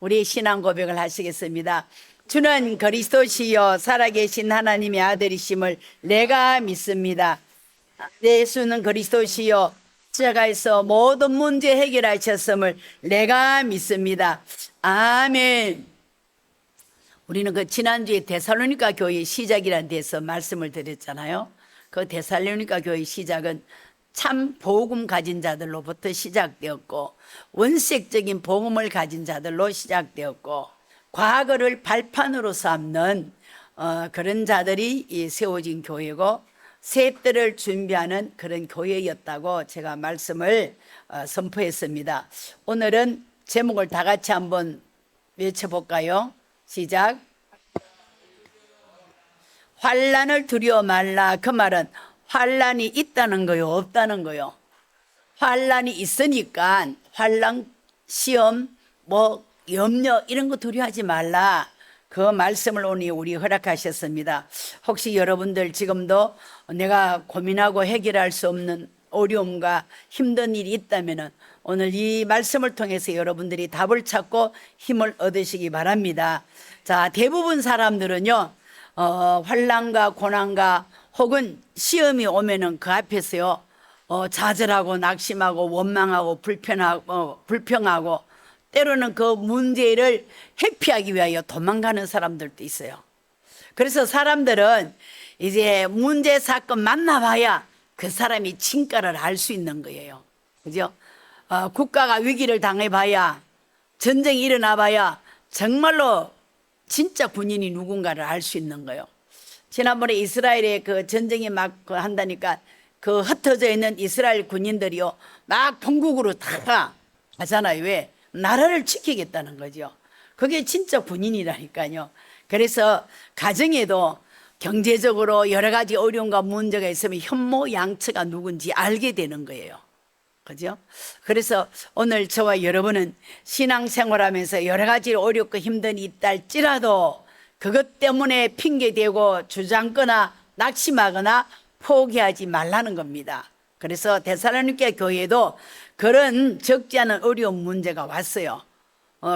우리 신앙 고백을 하시겠습니다. 주는 그리스도시요 살아계신 하나님의 아들이심을 내가 믿습니다. 예수는 그리스도시요 십자가에서 모든 문제 해결하셨음을 내가 믿습니다. 아멘. 우리는 그 지난주에 데살로니가 교회 시작이라는 데서 말씀을 드렸잖아요. 그 데살로니가 교회 시작은 참 복음 가진 자들로부터 시작되었고, 원색적인 복음을 가진 자들로 시작되었고, 과거를 발판으로 삼는 그런 자들이 세워진 교회고, 새때를 준비하는 그런 교회였다고 제가 말씀을 선포했습니다. 오늘은 제목을 다 같이 한번 외쳐볼까요? 시작. 환난을 두려워 말라. 그 말은 환난이 있다는 거요, 없다는 거요? 환난이 있으니까 환난, 시험, 염려 이런 거 두려워하지 말라. 그 말씀을 오늘 우리 허락하셨습니다. 혹시 여러분들 지금도 내가 고민하고 해결할 수 없는 어려움과 힘든 일이 있다면 오늘 이 말씀을 통해서 여러분들이 답을 찾고 힘을 얻으시기 바랍니다. 자, 대부분 사람들은요, 환난과 고난과 혹은 시험이 오면은 그 앞에서요, 좌절하고 낙심하고 원망하고 불평하고 때로는 그 문제를 회피하기 위하여 도망가는 사람들도 있어요. 그래서 사람들은 이제 문제 사건 만나봐야 그 사람이 진가를 알 수 있는 거예요. 그죠? 국가가 위기를 당해봐야, 전쟁이 일어나봐야 정말로 진짜 군인이 누군가를 알 수 있는 거예요. 지난번에 이스라엘의 그 전쟁이 막 한다니까 그 흩어져 있는 이스라엘 군인들이요, 막 본국으로 다 가잖아요. 왜? 나라를 지키겠다는 거죠. 그게 진짜 군인이라니까요. 그래서 가정에도 경제적으로 여러 가지 어려움과 문제가 있으면 현모양처가 누군지 알게 되는 거예요. 그죠? 그래서 오늘 저와 여러분은 신앙생활하면서 여러 가지 어렵고 힘든 일이 있다 할지라도 그것 때문에 핑계대고 주장거나 낙심하거나 포기하지 말라는 겁니다. 그래서 데살로니가 교회도 그런 적지 않은 어려운 문제가 왔어요.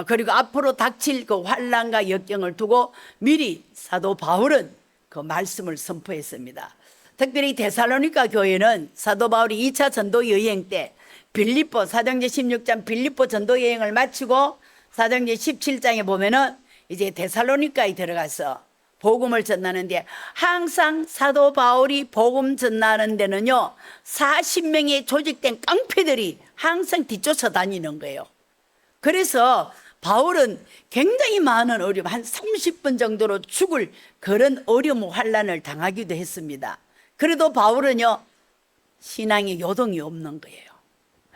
그리고 앞으로 닥칠 그 환난과 역경을 두고 미리 사도 바울은 그 말씀을 선포했습니다. 특별히 데살로니가 교회는 사도 바울이 2차 전도 여행 때 빌립보 사도행전 16장 빌립보 전도 여행을 마치고 사도행전 17장에 보면은 이제 데살로니가에 들어가서 복음을 전하는데, 항상 사도 바울이 복음 전하는 데는요 40명의 조직된 깡패들이 항상 뒤쫓아 다니는 거예요. 그래서 바울은 굉장히 많은 어려움, 한 30분 정도로 죽을 그런 어려움 환난을 당하기도 했습니다. 그래도 바울은요 신앙에 요동이 없는 거예요.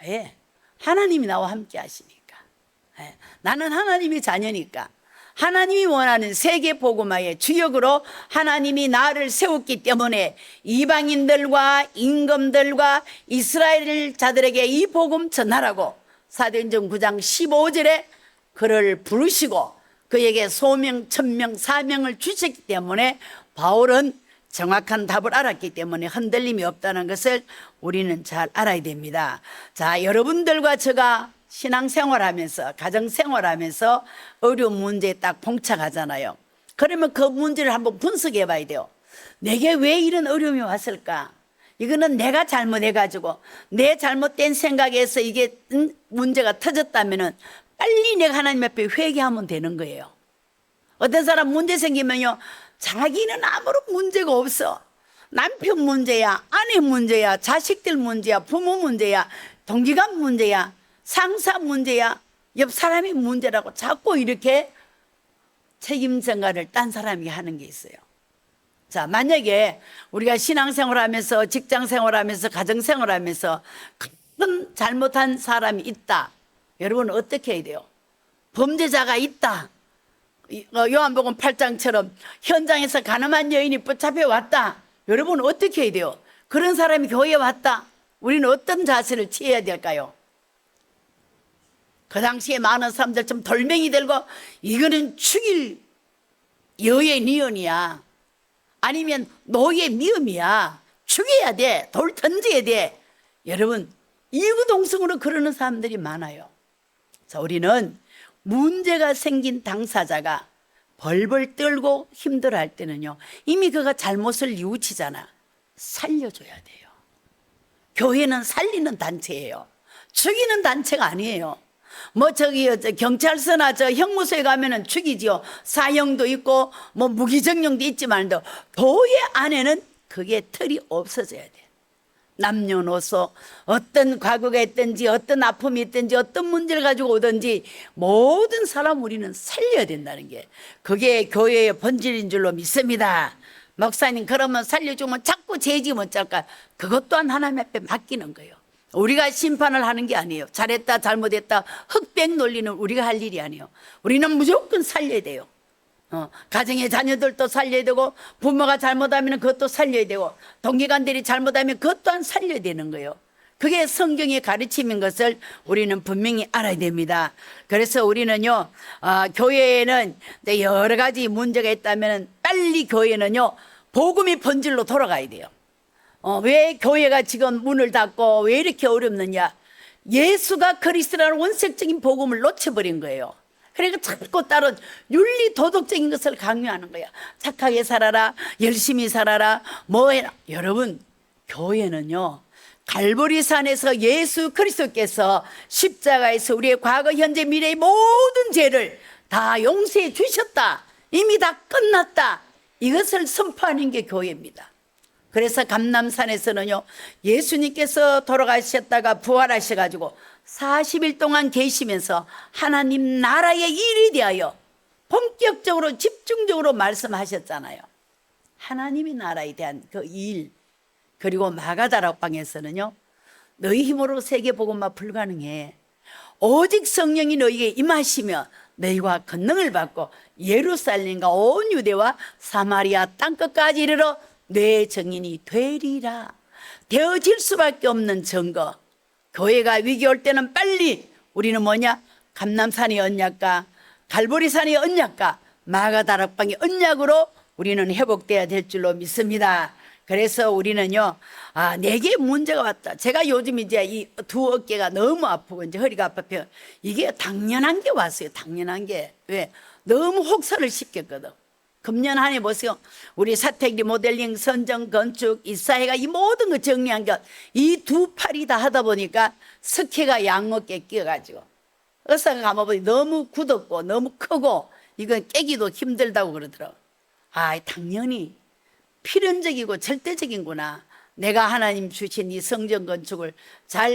예, 하나님이 나와 함께 하시니까, 예, 나는 하나님의 자녀니까, 하나님이 원하는 세계 복음화의 주역으로 하나님이 나를 세웠기 때문에 이방인들과 임금들과 이스라엘 자들에게 이 복음 전하라고 사도행전 9장 15절에 그를 부르시고 그에게 소명, 천명, 사명을 주셨기 때문에 바울은 정확한 답을 알았기 때문에 흔들림이 없다는 것을 우리는 잘 알아야 됩니다. 자, 여러분들과 제가 신앙생활하면서 가정생활하면서 어려운 문제에 딱 봉착하잖아요. 그러면 그 문제를 한번 분석해 봐야 돼요. 내게 왜 이런 어려움이 왔을까? 이거는 내가 잘못해가지고 내 잘못된 생각에서 이게 문제가 터졌다면 빨리 내가 하나님 앞에 회개하면 되는 거예요. 어떤 사람 문제 생기면요 자기는 아무런 문제가 없어. 남편 문제야, 아내 문제야, 자식들 문제야, 부모 문제야, 동기간 문제야, 상사 문제야, 옆 사람이 문제라고 자꾸 이렇게 책임 전가를 딴 사람이 하는 게 있어요. 자, 만약에 우리가 신앙생활하면서 직장생활하면서 가정생활하면서 큰 잘못한 사람이 있다, 여러분은 어떻게 해야 돼요? 범죄자가 있다, 요한복음 8장처럼 현장에서 가늠한 여인이 붙잡혀 왔다, 여러분은 어떻게 해야 돼요? 그런 사람이 교회에 왔다, 우리는 어떤 자세를 취해야 될까요? 그 당시에 많은 사람들 좀 돌멩이 들고 이거는 죽일 여의 니언이야, 아니면 노예 미음이야, 죽여야 돼, 돌 던져야 돼. 여러분 이구동성으로 그러는 사람들이 많아요. 자, 우리는 문제가 생긴 당사자가 벌벌 떨고 힘들어할 때는요, 이미 그가 잘못을 뉘우치잖아. 살려줘야 돼요. 교회는 살리는 단체예요. 죽이는 단체가 아니에요. 뭐 경찰서나 형무소에 가면은 죽이지요. 사형도 있고 뭐 무기징역도 있지만도 교회 안에는 그게 틀이 없어져야 돼. 남녀노소 어떤 과거가 있든지 어떤 아픔이 있든지 어떤 문제를 가지고 오든지 모든 사람 우리는 살려야 된다는 게 그게 교회의 본질인 줄로 믿습니다. 목사님 그러면 살려주면 자꾸 죄지 못 잘까? 그것 또한 하나님 앞에 맡기는 거예요. 우리가 심판을 하는 게 아니에요. 잘했다 잘못했다 흑백 논리는 우리가 할 일이 아니에요. 우리는 무조건 살려야 돼요. 가정의 자녀들도 살려야 되고 부모가 잘못하면 그것도 살려야 되고 동기간들이 잘못하면 그것 또한 살려야 되는 거예요. 그게 성경의 가르침인 것을 우리는 분명히 알아야 됩니다. 그래서 우리는요 교회에는 여러 가지 문제가 있다면 빨리 교회는요 복음의 본질로 돌아가야 돼요. 왜 교회가 지금 문을 닫고 왜 이렇게 어렵느냐? 예수가 그리스도라는 원색적인 복음을 놓쳐버린 거예요. 그러니까 자꾸 다른 윤리 도덕적인 것을 강요하는 거야. 착하게 살아라, 열심히 살아라, 뭐 해라. 여러분, 교회는요 갈보리산에서 예수 그리스도께서 십자가에서 우리의 과거, 현재, 미래의 모든 죄를 다 용서해 주셨다. 이미 다 끝났다. 이것을 선포하는 게 교회입니다. 그래서 감람산에서는요 예수님께서 돌아가셨다가 부활하셔가지고 40일 동안 계시면서 하나님 나라의 일에 대하여 본격적으로 집중적으로 말씀하셨잖아요. 하나님의 나라에 대한 그 일. 그리고 마가다락방에서는요 너희 힘으로 세계복음화 불가능해. 오직 성령이 너희에게 임하시며 너희가 권능을 받고 예루살렘과 온 유대와 사마리아 땅끝까지 이르러 내 증인이 되리라. 되어질 수밖에 없는 증거. 교회가 위기 올 때는 빨리 우리는 뭐냐? 감람산의 언약과 갈보리산의 언약과 마가다락방의 언약으로 우리는 회복돼야 될 줄로 믿습니다. 그래서 우리는요 내게 문제가 왔다. 제가 요즘 이제 이 두 어깨가 너무 아프고 이제 허리가 아파요. 이게 당연한 게 왔어요. 당연한 게. 왜? 너무 혹사를 시켰거든. 금년 한 해 보세요. 우리 사택리 모델링, 선정, 건축, 이사회가 이 모든 거 정리한 것 이 두 팔이 다 하다 보니까 석회가 양어깨 끼어가지고 의사가 가보니 너무 굳었고 너무 크고 이건 깨기도 힘들다고 그러더라고. 당연히 필연적이고 절대적인구나. 내가 하나님 주신 이 성전 건축을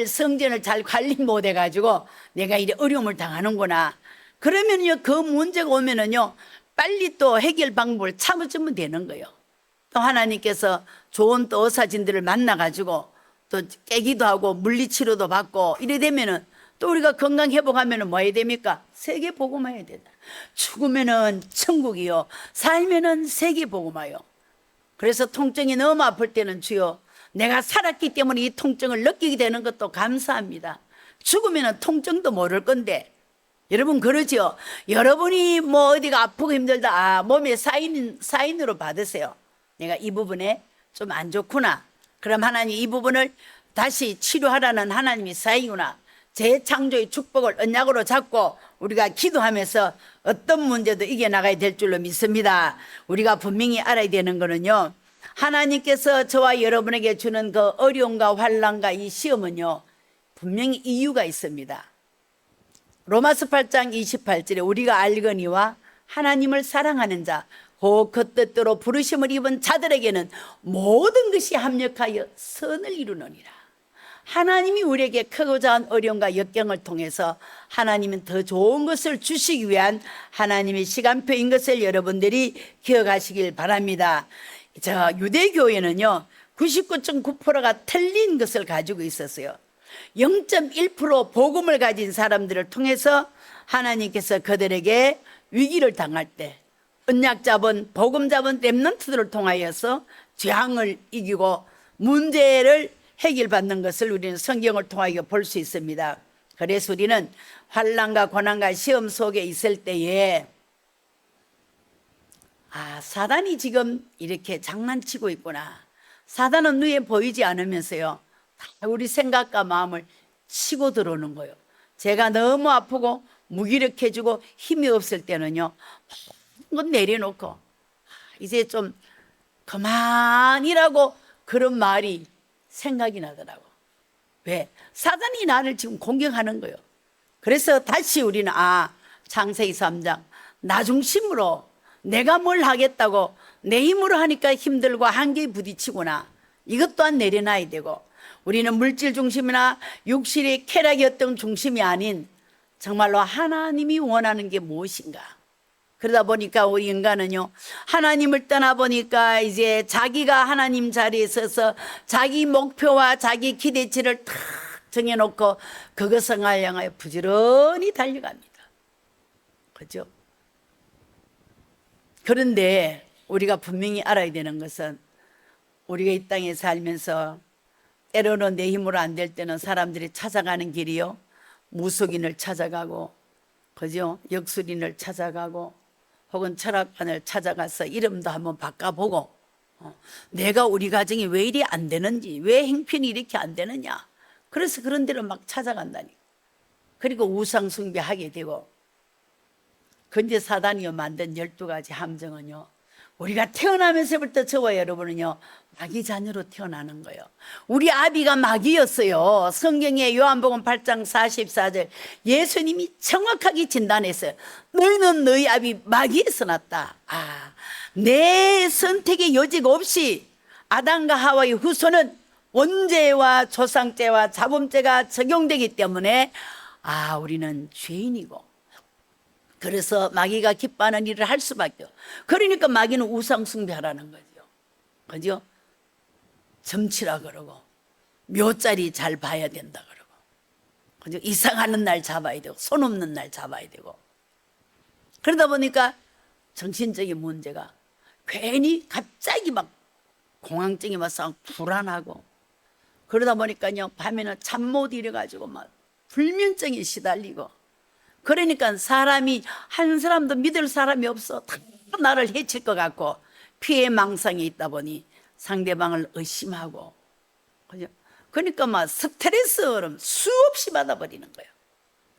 성전을 잘 관리 못 해가지고 내가 이래 어려움을 당하는구나. 그러면요 그 문제가 오면은요 빨리 또 해결 방법을 찾아주면 되는 거예요. 또 하나님께서 좋은 또 의사진들을 만나가지고 또 깨기도 하고 물리치료도 받고 이래 되면은 또 우리가 건강 회복하면은 뭐 해야 됩니까? 세계 복음화해야 된다. 죽으면은 천국이요, 살면은 세계 복음화요. 그래서 통증이 너무 아플 때는 주여 내가 살았기 때문에 이 통증을 느끼게 되는 것도 감사합니다. 죽으면은 통증도 모를 건데 여러분 그러죠? 여러분이 뭐 어디가 아프고 힘들다 몸에 사인으로 받으세요. 내가 이 부분에 좀 안 좋구나. 그럼 하나님 이 부분을 다시 치료하라는 하나님이 사인이구나. 재창조의 축복을 언약으로 잡고 우리가 기도하면서 어떤 문제도 이겨나가야 될 줄로 믿습니다. 우리가 분명히 알아야 되는 거는요 하나님께서 저와 여러분에게 주는 그 어려움과 환난과 이 시험은요 분명히 이유가 있습니다. 로마서 8장 28절에 우리가 알거니와 하나님을 사랑하는 자 곧 그 뜻대로 부르심을 입은 자들에게는 모든 것이 합력하여 선을 이루느니라. 하나님이 우리에게 크고자 한 어려움과 역경을 통해서 하나님은 더 좋은 것을 주시기 위한 하나님의 시간표인 것을 여러분들이 기억하시길 바랍니다. 유대교회는요 99.9%가 틀린 것을 가지고 있었어요. 0.1% 복음을 가진 사람들을 통해서 하나님께서 그들에게 위기를 당할 때 언약 잡은 복음 잡은 렘넌트들을 통하여서 재앙을 이기고 문제를 해결받는 것을 우리는 성경을 통하여 볼 수 있습니다. 그래서 우리는 환난과 고난과 시험 속에 있을 때에 사단이 지금 이렇게 장난치고 있구나. 사단은 눈에 보이지 않으면서요 다 우리 생각과 마음을 치고 들어오는 거예요. 제가 너무 아프고 무기력해지고 힘이 없을 때는요, 그건 내려놓고 이제 좀 그만이라고 그런 말이 생각이 나더라고. 왜? 사단이 나를 지금 공격하는 거예요. 그래서 다시 우리는 창세기 3장 나 중심으로 내가 뭘 하겠다고 내 힘으로 하니까 힘들고 한계에 부딪히구나. 이것 또한 내려놔야 되고, 우리는 물질 중심이나 육실의 쾌락이 어떤 중심이 아닌 정말로 하나님이 원하는 게 무엇인가. 그러다 보니까 우리 인간은요, 하나님을 떠나보니까 이제 자기가 하나님 자리에 서서 자기 목표와 자기 기대치를 탁 정해놓고 그것을 향하여 부지런히 달려갑니다. 그죠? 그런데 우리가 분명히 알아야 되는 것은, 우리가 이 땅에 살면서 때로는 내 힘으로 안 될 때는 사람들이 찾아가는 길이요, 무속인을 찾아가고, 그죠? 역술인을 찾아가고, 혹은 철학관을 찾아가서 이름도 한번 바꿔보고, 내가 우리 가정이 왜 이리 안 되는지, 왜 행편이 이렇게 안 되느냐, 그래서 그런 데를 막 찾아간다니. 그리고 우상 숭배하게 되고. 근데 사단이 만든 12가지 함정은요, 우리가 태어나면서부터 저와 여러분은요, 마귀 자녀로 태어나는 거예요. 우리 아비가 마귀였어요. 성경에 요한복음 8장 44절 예수님이 정확하게 진단했어요. 너희는 너희 아비 마귀에서 났다. 내 선택의 여지가 없이 아담과 하와의 후손은 원죄와 조상죄와 자범죄가 적용되기 때문에 우리는 죄인이고, 그래서 마귀가 기뻐하는 일을 할 수밖에 없어요. 그러니까 마귀는 우상 숭배하라는 거죠. 그죠? 점치라 그러고, 묘자리 잘 봐야 된다 그러고, 그죠? 이상하는 날 잡아야 되고, 손 없는 날 잡아야 되고. 그러다 보니까 정신적인 문제가 괜히 갑자기 막 공황증이 와서 불안하고, 그러다 보니까요, 밤에는 잠 못 이뤄가지고 막 불면증에 시달리고, 그러니까 사람이 한 사람도 믿을 사람이 없어. 다 나를 해칠 것 같고 피해망상에 있다 보니 상대방을 의심하고, 그죠? 그러니까 막 스트레스를 수없이 받아버리는 거예요.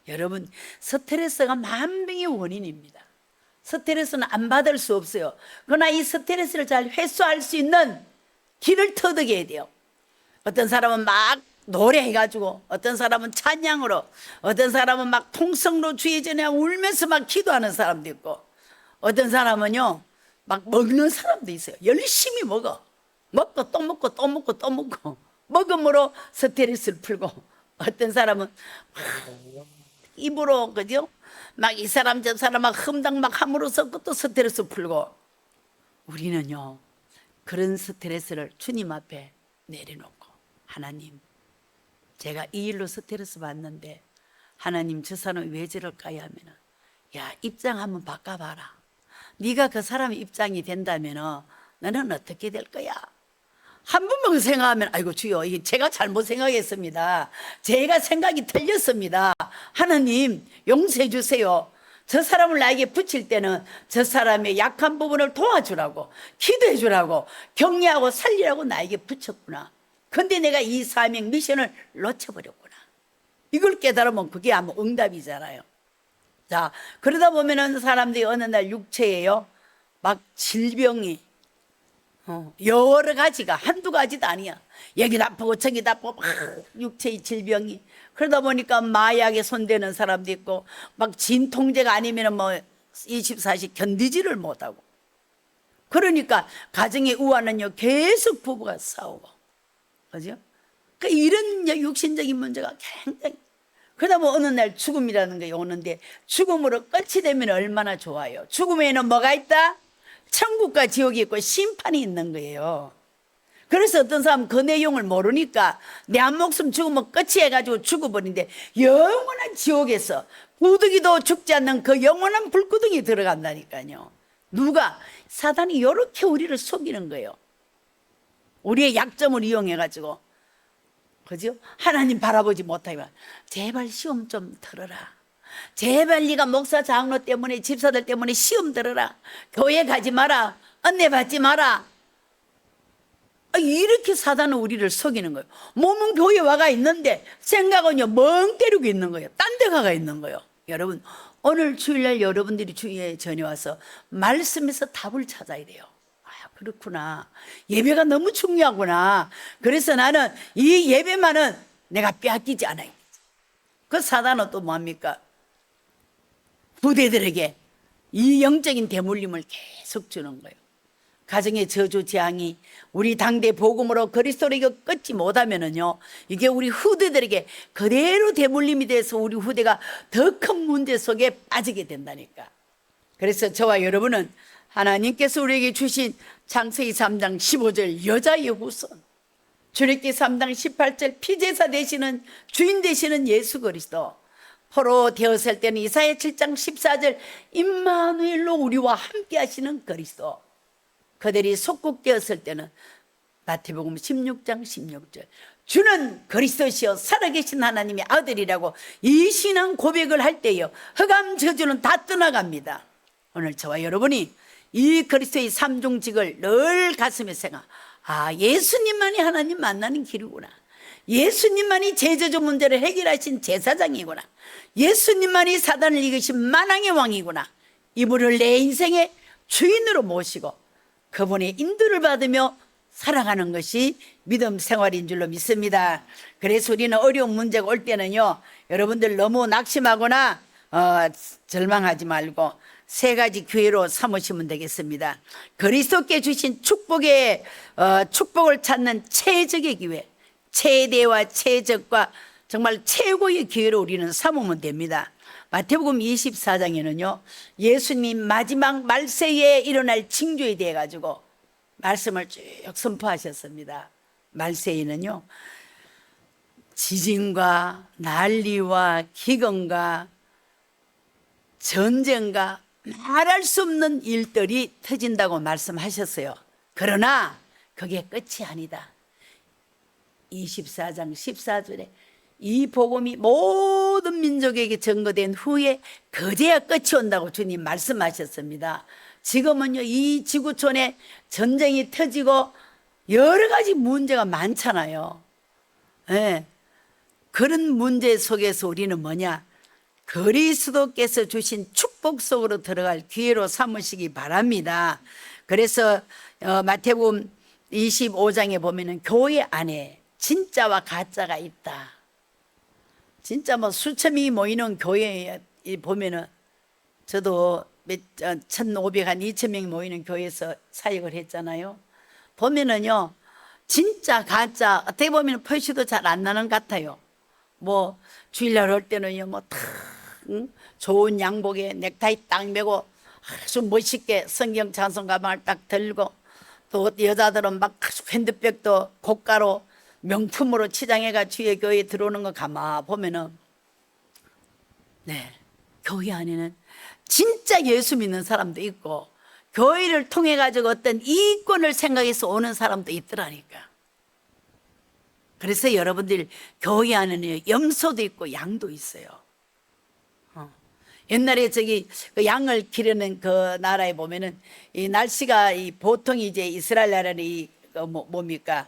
여러분, 스트레스가 만병의 원인입니다. 스트레스는 안 받을 수 없어요. 그러나 이 스트레스를 잘 회수할 수 있는 길을 터득해야 돼요. 어떤 사람은 막 노래해가지고, 어떤 사람은 찬양으로, 어떤 사람은 막 통성로 주의 전에 울면서 막 기도하는 사람도 있고, 어떤 사람은요 막 먹는 사람도 있어요. 열심히 먹고 또 먹고 또 먹고 또 먹고, 먹음으로 스트레스를 풀고, 어떤 사람은 막 입으로, 그죠? 막 이 사람 저 사람 막 흠당 막 함으로써 또 스트레스 풀고. 우리는요 그런 스트레스를 주님 앞에 내려놓고, 하나님, 제가 이 일로 스트레스 받는데 하나님 저 사람이 왜 저럴까요 하면은, 야, 입장 한번 바꿔봐라. 네가 그 사람의 입장이 된다면 너는 어떻게 될 거야? 한 번만 생각하면, 아이고 주여, 이게 제가 잘못 생각했습니다. 제가 생각이 틀렸습니다. 하나님 용서해 주세요. 저 사람을 나에게 붙일 때는 저 사람의 약한 부분을 도와주라고, 기도해 주라고, 격려하고 살리라고 나에게 붙였구나. 근데 내가 이 사명 미션을 놓쳐버렸구나. 이걸 깨달으면 그게 아마 응답이잖아요. 자, 그러다 보면은 사람들이 어느 날 육체에요 막 질병이 여러 가지가 한두 가지도 아니야. 여기 아프고 저기 아프고 막 육체의 질병이. 그러다 보니까 마약에 손대는 사람도 있고, 막 진통제가 아니면 뭐 24시 견디지를 못하고. 그러니까 가정의 우환은요 계속 부부가 싸우고, 그죠? 그 이런 육신적인 문제가 굉장히. 그러다 뭐 어느 날 죽음이라는 게 오는데, 죽음으로 끝이 되면 얼마나 좋아요. 죽음에는 뭐가 있다? 천국과 지옥이 있고 심판이 있는 거예요. 그래서 어떤 사람은 그 내용을 모르니까 내 한 목숨 죽으면 끝이 해가지고 죽어버리는데, 영원한 지옥에서 부득이도 죽지 않는 그 영원한 불구덩이 들어간다니까요. 누가? 사단이 이렇게 우리를 속이는 거예요. 우리의 약점을 이용해가지고, 그죠? 하나님 바라보지 못하면, 제발 시험 좀 들어라. 제발 네가 목사 장로 때문에, 집사들 때문에 시험 들어라. 교회 가지 마라. 은혜 받지 마라. 이렇게 사단은 우리를 속이는 거예요. 몸은 교회 와가 있는데 생각은요 멍 때리고 있는 거예요. 딴 데 가가 있는 거예요. 여러분, 오늘 주일날 여러분들이 주위에 전해 와서 말씀에서 답을 찾아야 돼요. 아, 그렇구나. 예배가 너무 중요하구나. 그래서 나는 이 예배만은 내가 빼앗기지 않아요. 그 사단은 또 뭐합니까? 부대들에게 이 영적인 대물림을 계속 주는 거예요. 가정의 저주 재앙이 우리 당대 복음으로 그리스도를 끊지 못하면은요, 이게 우리 후대들에게 그대로 대물림이 돼서 우리 후대가 더 큰 문제 속에 빠지게 된다니까. 그래서 저와 여러분은 하나님께서 우리에게 주신 창세기 3장 15절 여자의 후손, 출애굽기 3장 18절 피제사 되시는 주인 되시는 예수 그리스도, 포로 되었을 때는 이사야 7장 14절 임마누엘로 우리와 함께 하시는 그리스도, 그들이 속국되었을 때는 마태복음 16장 16절 주는 그리스도시요 살아계신 하나님의 아들이라고 이 신앙 고백을 할 때요, 흑암 저주는 다 떠나갑니다. 오늘 저와 여러분이 이 그리스도의 삼중직을 늘 가슴에 생각, 아, 예수님만이 하나님 만나는 길이구나. 예수님만이 제저주 문제를 해결하신 제사장이구나. 예수님만이 사단을 이기신 만왕의 왕이구나. 이분을 내 인생의 주인으로 모시고 그분의 인도를 받으며 살아가는 것이 믿음 생활인 줄로 믿습니다. 그래서 우리는 어려운 문제가 올 때는요, 여러분들 너무 낙심하거나 절망하지 말고 세 가지 기회로 삼으시면 되겠습니다. 그리스도께 주신 축복을 찾는 최적의 기회, 최대와 최적과 정말 최고의 기회로 우리는 삼으면 됩니다. 마태복음 24장에는요 예수님 마지막 말세에 일어날 징조에 대해 가지고 말씀을 쭉 선포하셨습니다. 말세에는요 지진과 난리와 기근과 전쟁과 말할 수 없는 일들이 터진다고 말씀하셨어요. 그러나 그게 끝이 아니다. 24장 14절에 이 복음이 모든 민족에게 전거된 후에 그제야 끝이 온다고 주님 말씀하셨습니다. 지금은요 이 지구촌에 전쟁이 터지고 여러 가지 문제가 많잖아요. 네. 그런 문제 속에서 우리는 뭐냐, 그리스도께서 주신 축복 속으로 들어갈 기회로 삼으시기 바랍니다. 그래서 마태복음 25장에 보면은 교회 안에 진짜와 가짜가 있다. 진짜 뭐 수천 명이 모이는 교회에 보면은, 저도 1,500, 한 2,000명이 모이는 교회에서 사역을 했잖아요. 보면은요 진짜 가짜 어떻게 보면 표시도 잘 안 나는 것 같아요. 뭐 주일날 올 때는요 뭐 탁 좋은 양복에 넥타이 딱 메고 아주 멋있게 성경 찬송 가방을 딱 들고, 또 여자들은 막 핸드백도 고가로 명품으로 치장해가 주의 교회에 들어오는 거 가만 보면은, 네, 교회 안에는 진짜 예수 믿는 사람도 있고 교회를 통해 가지고 어떤 이익권을 생각해서 오는 사람도 있더라니까. 그래서 여러분들 교회 안에는 염소도 있고 양도 있어요. 옛날에 저기 그 양을 기르는 그 나라에 보면은 이 날씨가 보통 이제 이스라엘 나라는 뭡니까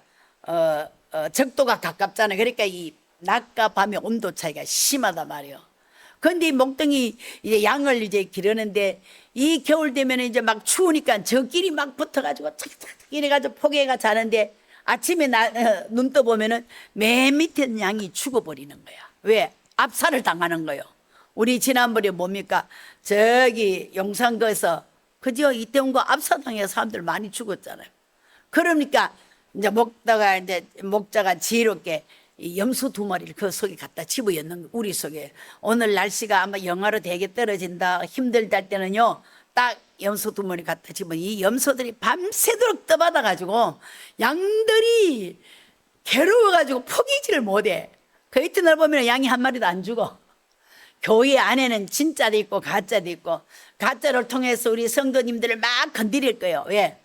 적도가 가깝잖아요. 그러니까 이 낮과 밤의 온도 차이가 심하단 말이에요. 그런데 이 목동이 이제 양을 이제 기르는데 이 겨울 되면 이제 막 추우니까 저끼리 막 붙어가지고 착착 이래가지고 포개가 자는데 아침에 눈 떠보면은 맨 밑에 있는 양이 죽어버리는 거야. 왜? 압살을 당하는 거예요. 우리 지난번에 뭡니까 저기 용산거에서 그죠? 이태원과 압사당해서 사람들 많이 죽었잖아요. 그러니까 이제 목자가 지혜롭게 이 염소 2마리를 그 속에 갖다 집어였는 우리 속에. 오늘 날씨가 아마 영하로 되게 떨어진다 힘들다 할 때는요 딱 염소 2마리 갖다 집어, 이 염소들이 밤새도록 떠받아 가지고 양들이 괴로워 가지고 포기지를 못해. 그 이튿날 보면 양이 한 마리도 안 죽어. 교회 안에는 진짜도 있고 가짜도 있고, 가짜를 통해서 우리 성도님들을 막 건드릴 거예요. 왜?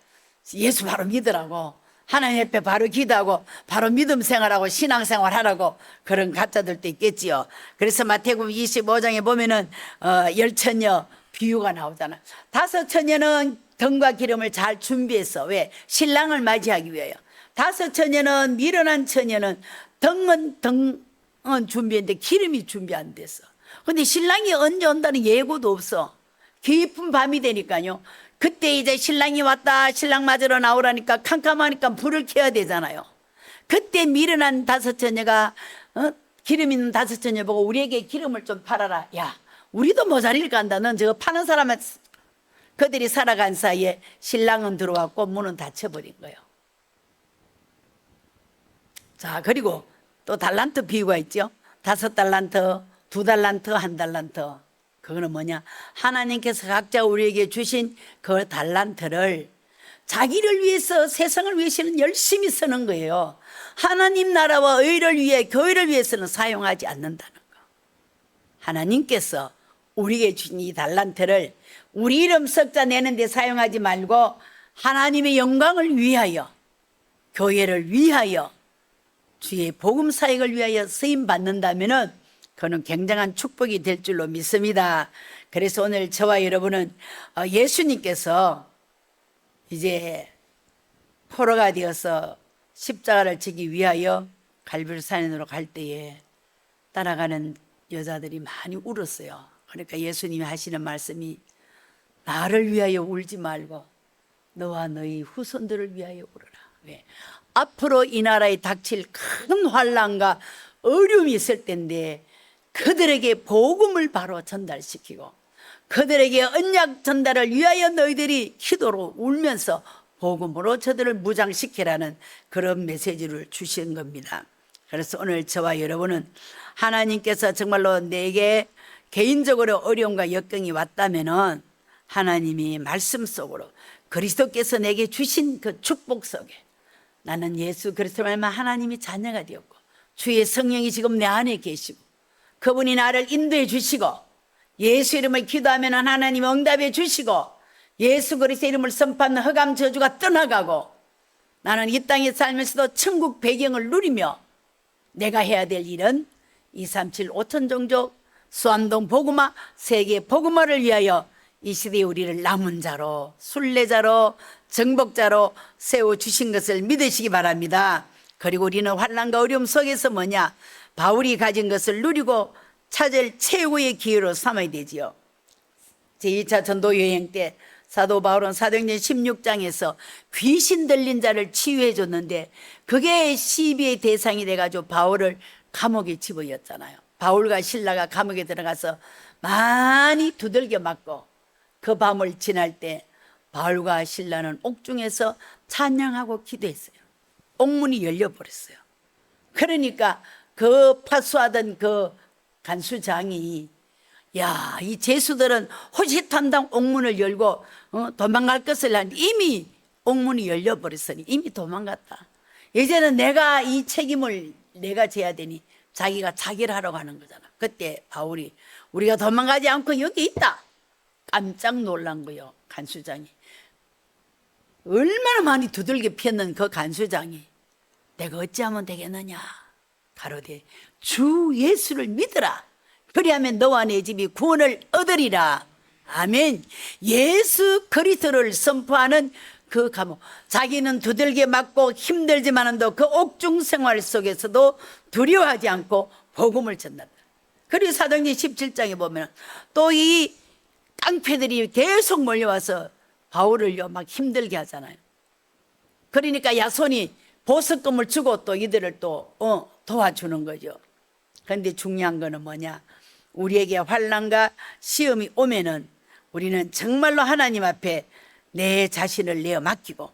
예수 바로 믿으라고, 하나님 옆에 바로 기도하고 바로 믿음 생활하고 신앙생활 하라고, 그런 가짜들도 있겠지요. 그래서 마태복음 25장에 보면은 열처녀 비유가 나오잖아. 5처녀는 등과 기름을 잘 준비했어. 왜? 신랑을 맞이하기 위하여. 5처녀는 미련한 처녀는 등은 준비했는데 기름이 준비 안 됐어. 근데 신랑이 언제 온다는 예고도 없어. 깊은 밤이 되니까요. 그때 이제 신랑이 왔다, 신랑 맞으러 나오라니까 캄캄하니까 불을 켜야 되잖아요. 그때 미련한 다섯 처녀가 기름 있는 다섯 처녀 보고 우리에게 기름을 좀 팔아라. 야, 우리도 모자릴까 한다. 넌 저거 파는 사람은. 그들이 살아간 사이에 신랑은 들어왔고 문은 닫혀버린 거예요. 자, 그리고 또 달란트 비유가 있죠. 5달란트, 2달란트, 1달란트. 그거는 뭐냐? 하나님께서 각자 우리에게 주신 그 달란트를 자기를 위해서, 세상을 위해서는 열심히 쓰는 거예요. 하나님 나라와 의를 위해, 교회를 위해서는 사용하지 않는다는 거. 하나님께서 우리에게 주신 이 달란트를 우리 이름 석자 내는 데 사용하지 말고 하나님의 영광을 위하여, 교회를 위하여, 주의 복음 사역을 위하여 쓰임 받는다면은 그는 굉장한 축복이 될 줄로 믿습니다. 그래서 오늘 저와 여러분은 예수님께서 이제 포로가 되어서 십자가를 지기 위하여 갈보리산으로 갈 때에 따라가는 여자들이 많이 울었어요. 그러니까 예수님이 하시는 말씀이 나를 위하여 울지 말고 너와 너희 후손들을 위하여 울어라. 왜? 앞으로 이 나라에 닥칠 큰 환난과 어려움이 있을 텐데 그들에게 복음을 바로 전달시키고 그들에게 언약 전달을 위하여 너희들이 기도로 울면서 복음으로 저들을 무장시키라는 그런 메시지를 주신 겁니다. 그래서 오늘 저와 여러분은 하나님께서 정말로 내게 개인적으로 어려움과 역경이 왔다면은 하나님이 말씀 속으로 그리스도께서 내게 주신 그 축복 속에 나는 예수 그리스도로 말미암아 하나님이 자녀가 되었고 주의 성령이 지금 내 안에 계시고 그분이 나를 인도해 주시고 예수 이름을 기도하면 하나님 응답해 주시고 예수 그리스도 이름을 선포하는 흑암 저주가 떠나가고 나는 이 땅에 살면서도 천국 배경을 누리며 내가 해야 될 일은 237 5천 종족 수암동 복음화 세계 복음화를 위하여 이 시대에 우리를 남은 자로 순례자로 정복자로 세워주신 것을 믿으시기 바랍니다. 그리고 우리는 환난과 어려움 속에서 뭐냐? 바울이 가진 것을 누리고 찾을 최고의 기회로 삼아야 되지요. 제2차 전도 여행 때 사도 바울은 사도행전 16장에서 귀신 들린 자를 치유해 줬는데 그게 시비의 대상이 돼가지고 바울을 감옥에 집어였잖아요. 바울과 실라가 감옥에 들어가서 많이 두들겨 맞고 그 밤을 지날 때 바울과 실라는 옥중에서 찬양하고 기도했어요. 옥문이 열려버렸어요. 그러니까 그 파수하던 그 간수장이 야, 이 죄수들은 호시탐탐 옥문을 열고 도망갈 것을 하는데 이미 옥문이 열려버렸으니 이미 도망갔다. 이제는 내가 이 책임을 내가 져야 되니 자기가 자기를 하라고 하는 거잖아. 그때 바울이 우리가 도망가지 않고 여기 있다. 깜짝 놀란 거요. 간수장이. 얼마나 많이 두들겨 폈는 그 간수장이 내가 어찌하면 되겠느냐. 가로되 주 예수를 믿으라. 그리하면 너와 내 집이 구원을 얻으리라. 아멘. 예수 그리스도를 선포하는 그 감옥. 자기는 두들겨 맞고 힘들지만도 그 옥중 생활 속에서도 두려워하지 않고 복음을 전한다. 그리고 사도행전 17장에 보면 또 이 깡패들이 계속 몰려와서 바울을요 막 힘들게 하잖아요. 그러니까 야손이 보석금을 주고 또 이들을 또 도와주는 거죠. 그런데 중요한 거는 뭐냐? 우리에게 환난과 시험이 오면은 우리는 정말로 하나님 앞에 내 자신을 내어 맡기고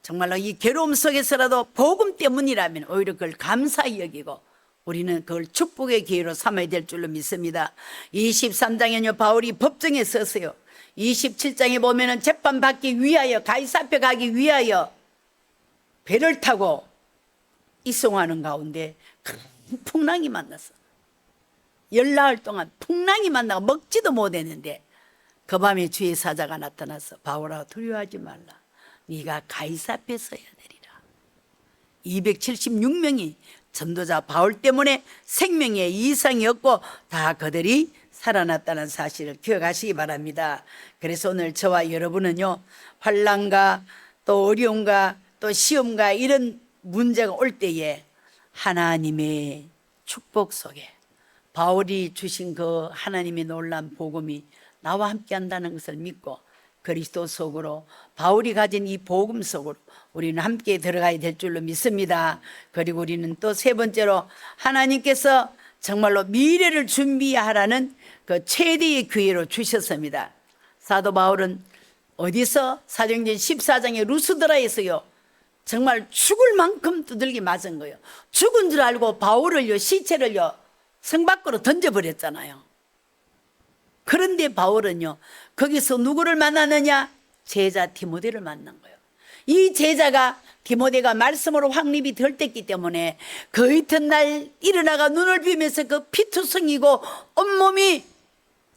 정말로 이 괴로움 속에서라도 복음 때문이라면 오히려 그걸 감사히 여기고 우리는 그걸 축복의 기회로 삼아야 될 줄로 믿습니다. 23장에는요 바울이 법정에 서서요 27장에 보면은 재판받기 위하여 가이사 앞에 가기 위하여 배를 타고 이송하는 가운데 큰 풍랑이 만났어. 열나흘 동안 풍랑이 만나고 먹지도 못했는데 그 밤에 주의 사자가 나타나서 바울아 두려워하지 말라. 네가 가이사 앞에 서야 되리라. 276명이 전도자 바울 때문에 생명에 이상이 없고 다 그들이 살아났다는 사실을 기억하시기 바랍니다. 그래서 오늘 저와 여러분은요 환난과 또 어려움과 또 시험과 이런 문제가 올 때에 하나님의 축복 속에 바울이 주신 그 하나님의 놀라운 복음이 나와 함께 한다는 것을 믿고 그리스도 속으로 바울이 가진 이 복음 속으로 우리는 함께 들어가야 될 줄로 믿습니다. 그리고 우리는 또 세 번째로 하나님께서 정말로 미래를 준비하라는 그 최대의 기회로 주셨습니다. 사도 바울은 어디서? 사도행전 14장의 루스드라에서요 정말 죽을 만큼 두들기 맞은 거예요. 죽은 줄 알고 바울을요 시체를요 성 밖으로 던져버렸잖아요. 그런데 바울은요 거기서 누구를 만나느냐? 제자 디모데를 만난 거예요. 이 제자가 디모데가 말씀으로 확립이 덜 됐기 때문에 그 이튿날 일어나가 눈을 비면서 그 피투성이고 온몸이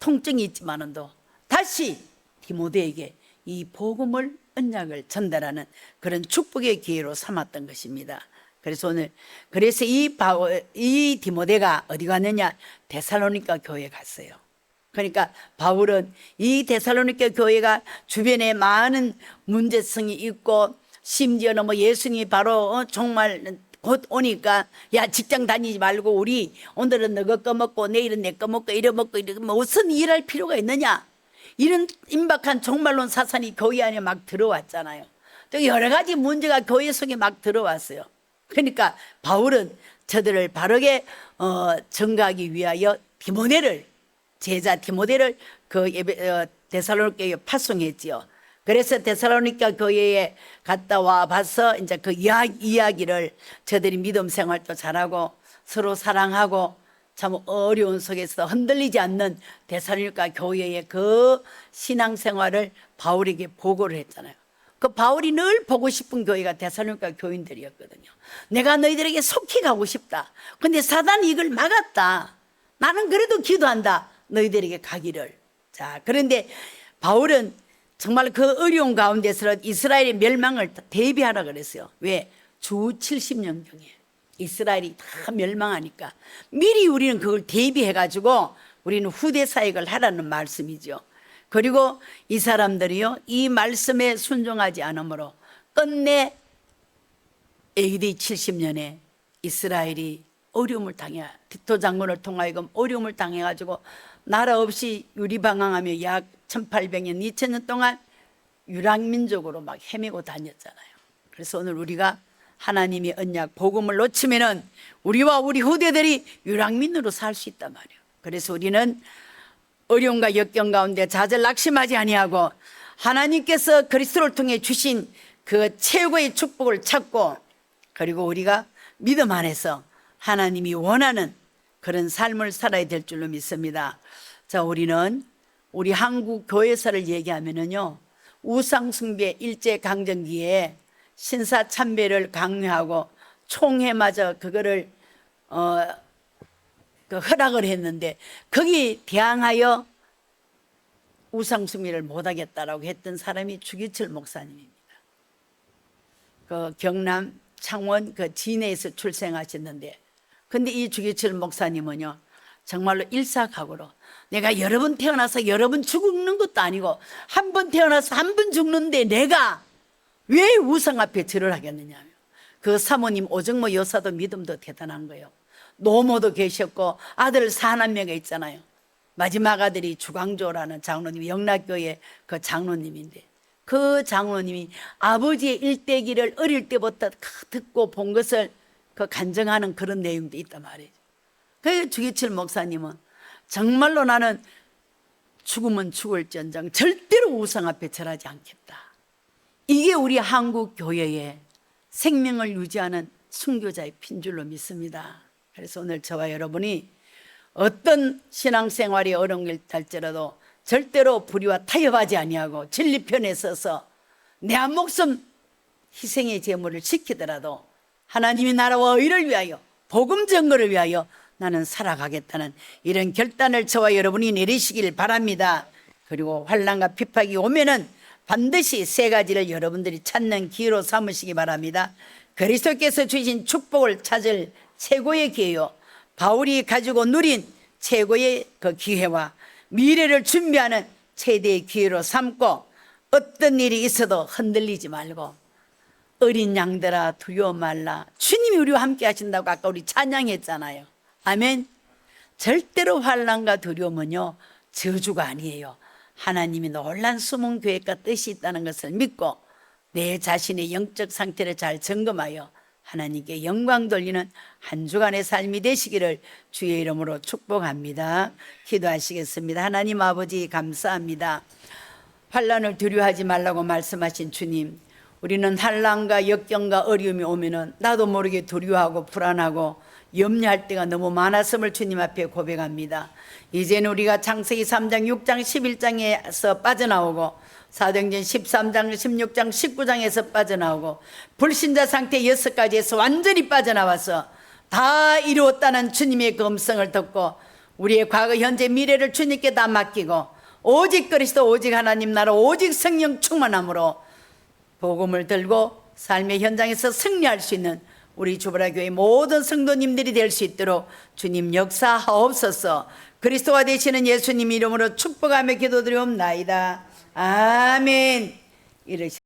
통증이 있지만은도 다시 디모데에게 이 복음을 언약을 전달하는 그런 축복의 기회로 삼았던 것입니다. 그래서 오늘 이 디모데가 어디 갔느냐? 데살로니가 교회에 갔어요. 그러니까 바울은 이 데살로니가 교회가 주변에 많은 문제성이 있고 심지어는 뭐 예수님이 바로 정말 곧 오니까 야 직장 다니지 말고 우리 오늘은 너거 꺼먹고 내일은 내 꺼먹고 이래먹고 무슨 일할 필요가 있느냐 이런 임박한 종말론 사상이 교회 안에 막 들어왔잖아요. 또 여러 가지 문제가 교회 속에 막 들어왔어요. 그러니까 바울은 저들을 바르게 전가하기 위하여 디모데를 제자 디모데를 그 데살로니가에 파송했지요. 그래서 데살로니가 교회에 갔다 와 봐서 이제 그 이야기를 저들이 믿음 생활도 잘하고 서로 사랑하고 참 어려운 속에서 흔들리지 않는 데살로니가 교회의 그 신앙생활을 바울에게 보고를 했잖아요. 그 바울이 늘 보고 싶은 교회가 데살로니가 교인들이었거든요. 내가 너희들에게 속히 가고 싶다. 근데 사단이 이걸 막았다. 나는 그래도 기도한다. 너희들에게 가기를. 자, 그런데 바울은 정말 그 어려운 가운데서 이스라엘의 멸망을 대비하라 그랬어요. 왜? 주 70년경에 이스라엘이 다 멸망하니까 미리 우리는 그걸 대비해가지고 우리는 후대 사역을 하라는 말씀이죠. 그리고 이 사람들이요 이 말씀에 순종하지 않으므로 끝내 AD 70년에 이스라엘이 어려움을 당해 디토 장군을 통하여금 어려움을 당해가지고 나라 없이 유리방황하며 약 1800년 2000년 동안 유랑민족으로 막 헤매고 다녔잖아요. 그래서 오늘 우리가 하나님의 언약 복음을 놓치면은 우리와 우리 후대들이 유랑민으로 살 수 있단 말이에요. 그래서 우리는 어려움과 역경 가운데 좌절 낙심하지 아니하고 하나님께서 그리스도를 통해 주신 그 최고의 축복을 찾고 그리고 우리가 믿음 안에서 하나님이 원하는 그런 삶을 살아야 될 줄로 믿습니다. 자, 우리는 우리 한국 교회사를 얘기하면은요 우상숭배 일제강점기에 신사참배를 강요하고 총회마저 그거를 허락을 했는데 거기 대항하여 우상숭배를 못하겠다라고 했던 사람이 주기철 목사님입니다. 그 경남 창원 그 진해에서 출생하셨는데 근데 이 주기철 목사님은요 정말로 일사각오로 내가 여러 번 태어나서 여러 번 죽는 것도 아니고 한 번 태어나서 한 번 죽는데 내가 왜 우상 앞에 절을 하겠느냐. 그 사모님 오정모 여사도 믿음도 대단한 거예요. 노모도 계셨고 아들 사남매가 있잖아요. 마지막 아들이 주광조라는 장로님이 영락교회 그 장로님인데 그 장로님이 아버지의 일대기를 어릴 때부터 듣고 본 것을 그 간증하는 그런 내용도 있단 말이죠. 그 주기철 목사님은 정말로 나는 죽으면 죽을지언정 절대로 우상 앞에 절하지 않겠다. 이게 우리 한국 교회의 생명을 유지하는 순교자의 핀줄로 믿습니다. 그래서 오늘 저와 여러분이 어떤 신앙생활이 어려운 길 할지라도 절대로 불의와 타협하지 아니하고 진리편에 서서 내 한 목숨 희생의 제물을 지키더라도 하나님의 나라와 의를 위하여 복음 전거를 위하여 나는 살아가겠다는 이런 결단을 저와 여러분이 내리시길 바랍니다. 그리고 환난과 핍박이 오면은 반드시 세 가지를 여러분들이 찾는 기회로 삼으시기 바랍니다. 그리스도께서 주신 축복을 찾을 최고의 기회요, 바울이 가지고 누린 최고의 그 기회와 미래를 준비하는 최대의 기회로 삼고 어떤 일이 있어도 흔들리지 말고 어린 양들아 두려워 말라. 주님이 우리와 함께 하신다고 아까 우리 찬양했잖아요. 아멘. 절대로 환난과 두려움은요 저주가 아니에요. 하나님이 놀란 숨은 계획과 뜻이 있다는 것을 믿고 내 자신의 영적 상태를 잘 점검하여 하나님께 영광 돌리는 한 주간의 삶이 되시기를 주의 이름으로 축복합니다. 기도하시겠습니다. 하나님 아버지 감사합니다. 환난을 두려워하지 말라고 말씀하신 주님, 우리는 환난과 역경과 어려움이 오면은 나도 모르게 두려워하고 불안하고 염려할 때가 너무 많았음을 주님 앞에 고백합니다. 이제는 우리가 창세기 3장, 6장, 11장에서 빠져나오고 사도행전 13장, 16장, 19장에서 빠져나오고 불신자 상태 6가지에서 완전히 빠져나와서 다 이루었다는 주님의 그 음성을 듣고 우리의 과거, 현재, 미래를 주님께 다 맡기고 오직 그리스도, 오직 하나님 나라, 오직 성령 충만함으로 복음을 들고 삶의 현장에서 승리할 수 있는 우리 주보라 교회 모든 성도님들이 될 수 있도록 주님 역사하옵소서. 그리스도가 되시는 예수님 이름으로 축복하며 기도드리옵나이다. 아멘. 이러시